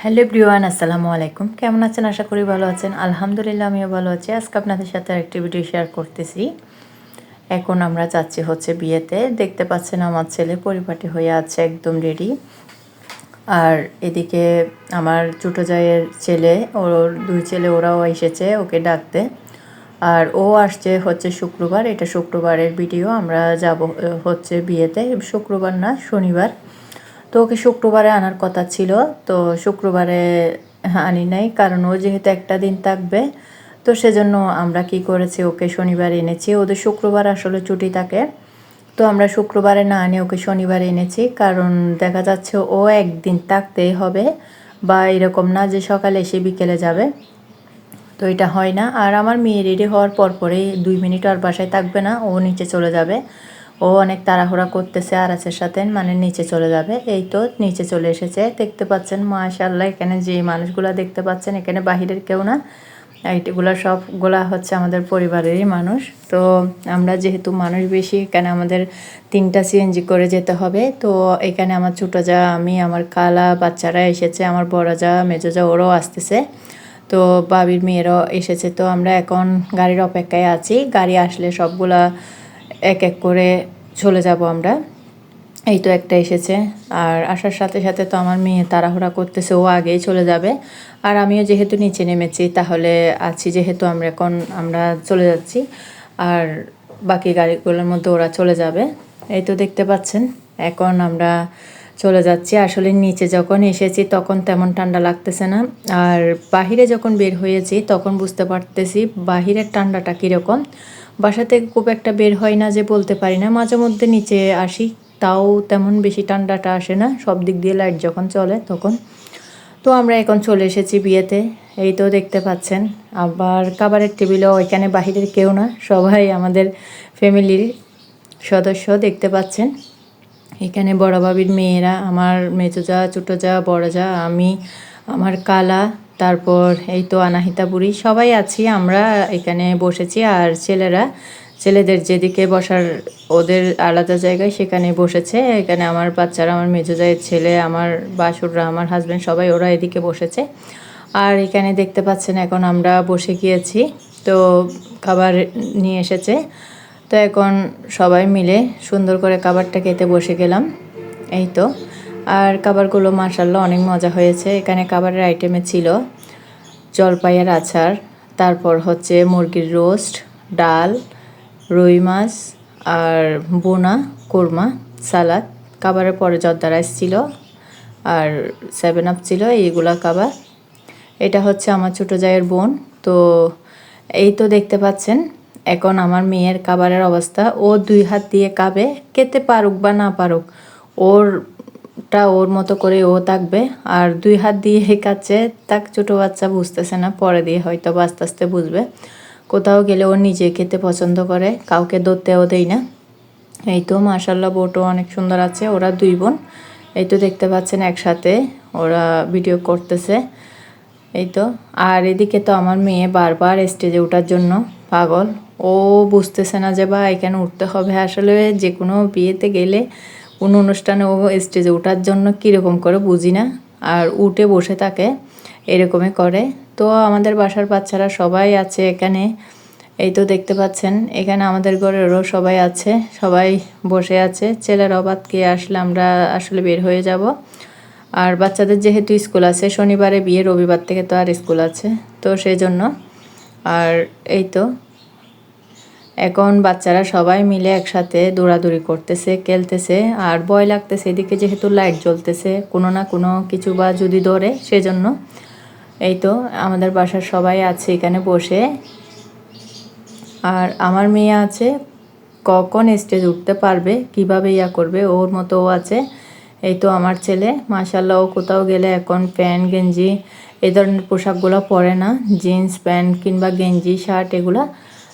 Hello everyone, আসসালামু আলাইকুম। কেমন আছেন? আশা করি ভালো আছেন। আলহামদুলিল্লাহ, আমিও ভালো আছি। আজকে আপনাদের সাথে আরেকটি ভিডিও শেয়ার করতেছি। এখন আমরা যাচ্ছি বিয়েতে। দেখতে পাচ্ছেন আমার ছেলে পরিপাটি হয়ে আছে, একদম রেডি। আর এদিকে আমার ছোটো জায়ের ছেলে, ওর দুই ছেলে, ওরাও এসেছে ওকে ডাকতে। আর ও আসছে শুক্রবার। এটা শুক্রবারের ভিডিও। আমরা যাব বিয়েতে, শুক্রবার না, শনিবার। তো ওকে শুক্রবারে আনার কথা ছিল, তো শুক্রবারে আনি নাই, কারণ ও যেহেতু একটা দিন থাকবে। তো সেজন্য আমরা কি করেছি, ওকে শনিবার এনেছি। ওদের শুক্রবার আসলে ছুটি থাকে, তো আমরা শুক্রবারে না আনি ওকে শনিবারে এনেছি। কারণ দেখা যাচ্ছে ও একদিন থাকতেই হবে, বা এরকম না যে সকালে এসে বিকেলে যাবে, তো এটা হয় না। আর আমার মেয়ে রেডি হওয়ার পরেই 2 মিনিট আর বাসায় থাকবে না, ও নিচে চলে যাবে। ও অনেক তাড়াহুড়া করতেছে আরাসের সাথে, মানে নিচে চলে যাবে। এই তো নিচে চলে এসেছে, দেখতে পাচ্ছেন মাশাআল্লাহ। এখানে যে মানুষগুলো দেখতে পাচ্ছেন, এখানে বাহিরের কেউ না, এইগুলা সবগুলা আমাদের পরিবারেরই মানুষ। তো আমরা যেহেতু মানুষ বেশি, এখানে আমাদের 3টা সিএনজি করে যেতে হবে। তো এখানে আমার ছোটো যা, আমি, আমার খালা, বাচ্চারা এসেছে, আমার বড় যা, মেজো যা, ওরাও আসতেছে। তো বাবির মেয়েরাও এসেছে। তো আমরা এখন গাড়ির অপেক্ষায় আছি। গাড়ি আসলে সবগুলা এক এক করে চলে যাব আমরা। এই তো একটা এসেছে। আর আসার সাথে সাথে তো আমার মেয়ে তাড়াহুড়া করতেছে, ও আগেই চলে যাবে। আর আমিও যেহেতু নিচে নেমেছি, তাহলে আছি যেহেতু আমরা চলে যাচ্ছি। আর বাকি গাড়িগুলোর মধ্যে ওরা চলে যাবে। এই তো দেখতে পাচ্ছেন, এখন আমরা চলে যাচ্ছি। আসলে নিচে যখন এসেছি তখন তেমন ঠান্ডা লাগতেছে না, আর বাহিরে যখন বের হয়েছি তখন বুঝতে পারতেছি বাহিরের ঠান্ডাটা কীরকম। বাসা থেকে খুব একটা বের হয় না যে বলতে পারি না, মাঝে মধ্যে নিচে আসি, তাও তেমন বেশি ঠান্ডাটা আসে না, সব দিক দিয়ে লাইট যখন চলে তখন। তো আমরা এখন চলে এসেছি বিয়েতে। এই তো দেখতে পাচ্ছেন, আবার খাবারের টেবিলেও এখানে বাহিরের কেউ না, সবাই আমাদের ফ্যামিলির সদস্য। দেখতে পাচ্ছেন এখানে বড় বাবির মেয়েরা, আমার মেজো যা, ছোটো যা, বড় যা, আমি, আমার কালা, তারপর এই তো আনাহিতা বুড়ি, সবাই আছি আমরা এখানে বসেছি। আর ছেলেদের যেদিকে বসার ওদের আলাদা জায়গায় সেখানে বসেছে। এখানে আমার বাচ্চারা, আমার মেজো জায়ের ছেলে, আমার বাসুররা, আমার হাজব্যান্ড, সবাই ওরা এদিকে বসেছে। আর এখানে দেখতে পাচ্ছেন এখন আমরা বসে গিয়েছি। তো খাবার নিয়ে এসেছে, তো এখন সবাই মিলে সুন্দর করে খাবারটা খেতে বসে গেলাম। এই তো। আর খাবারগুলো মাশাআল্লাহ অনেক মজা হয়েছে। এখানে খাবারের আইটেমে ছিল জলপাইয়ের আচার, তারপর মুরগির রোস্ট, ডাল, রুই মাছ, আর বোনা কোরমা, সালাদ। খাবারের পরে জর্দা রাইস ছিল, আর 7 আপ ছিল, এইগুলা খাবার। এটা আমার ছোটো জায়ের বোন। তো এই তো দেখতে পাচ্ছেন এখন আমার মেয়ের খাবারের অবস্থা। ও 2 হাত দিয়ে খাবে, খেতে পারুক বা না পারুক, ওর মতো করে ও থাকবে। আর 2 হাত দিয়ে খাচ্ছে, তাক ছোটো বাচ্চা বুঝতেছে না, পরে দিয়ে হয়তো আস্তে আস্তে বুঝবে। কোথাও গেলে ও নিজে খেতে পছন্দ করে, কাউকে ধরতেও দেয় না। এই তো মাশাআল্লাহ, বোটও অনেক সুন্দর আছে। ওরা 2 বোন। এই তো দেখতে পাচ্ছেন একসাথে ওরা ভিডিও করতেছে। এই তো। আর এদিকে তো আমার মেয়ে বারবার স্টেজে ওঠার জন্য পাগল। ও বুঝতেছে না যে বা এখানে উঠতে হবে। আসলে যে কোনো বিয়েতে গেলে, কোনো অনুষ্ঠানে ও স্টেজে ওঠার জন্য কীরকম করে বুঝি না, আর উঠে বসে থাকে, এরকমই করে। তো আমাদের বাসার বাচ্চারা সবাই আছে এখানে। এই তো দেখতে পাচ্ছেন এখানে আমাদের ঘরেরও সবাই আছে, সবাই বসে আছে। ছেলের অবাধ কে আসলে আমরা আসলে বের হয়ে যাব। আর বাচ্চাদের যেহেতু স্কুল আছে, শনিবারে বিয়ে, রবিবার থেকে তো আর স্কুল আছে, তো সেই জন্য। আর এই তো এখন বাচ্চারা সবাই মিলে একসাথে দৌড়াদৌড়ি করতেছে, খেলতেছে। আর ভয় লাগতেছে এদিকে, যেহেতু লাইট জ্বলতেছে, কোনো না কোনো কিছু বা যদি ধরে, সেজন্য। এই তো আমাদের বাসার সবাই আছে এখানে বসে। আর আমার মেয়ে আছে, কখন স্টেজ উঠতে পারবে, কিভাবে করবে, ওর মতো ও আছে। এই তো আমার ছেলে মাশাআল্লাহ, ও কোথাও গেলে এখন প্যান্ট গেঞ্জি এই ধরনের পোশাকগুলো পরে না, জিন্স প্যান্ট কিংবা গেঞ্জি শার্ট এগুলা।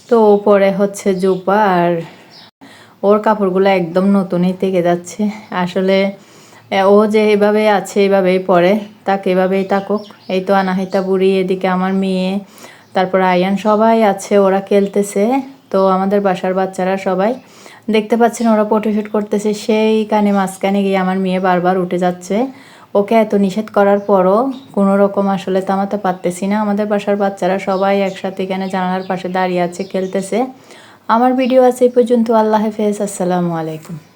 তো ও পরে জুব্বা, আর ওর কাপড়গুলো একদম নতুনই থেকে যাচ্ছে। আসলে ও যে এভাবে আছে এভাবেই পরে, তাকে এভাবেই থাকুক। এই তো আনাহিতা বুড়ি, এদিকে আমার মেয়ে, তারপর আয়ান, সবাই আছে, ওরা খেলতেছে। তো আমাদের বাসার বাচ্চারা সবাই দেখতে পাচ্ছেন ওরা ফটোশ্যুট করতেছে। সেইখানে মাঝখানে গিয়ে আমার মেয়ে বারবার উঠে যাচ্ছে, ওকে এত নিষেধ করার পরও কোনো রকম আসলে থামাতে পারতেছি না। আমাদের বাসার বাচ্চারা সবাই একসাথে এখানে জানালার পাশে দাঁড়িয়ে আছে, খেলতেছে। আমার ভিডিও আছে এই পর্যন্ত। আল্লাহ হাফেজ, আসসালামু আলাইকুম।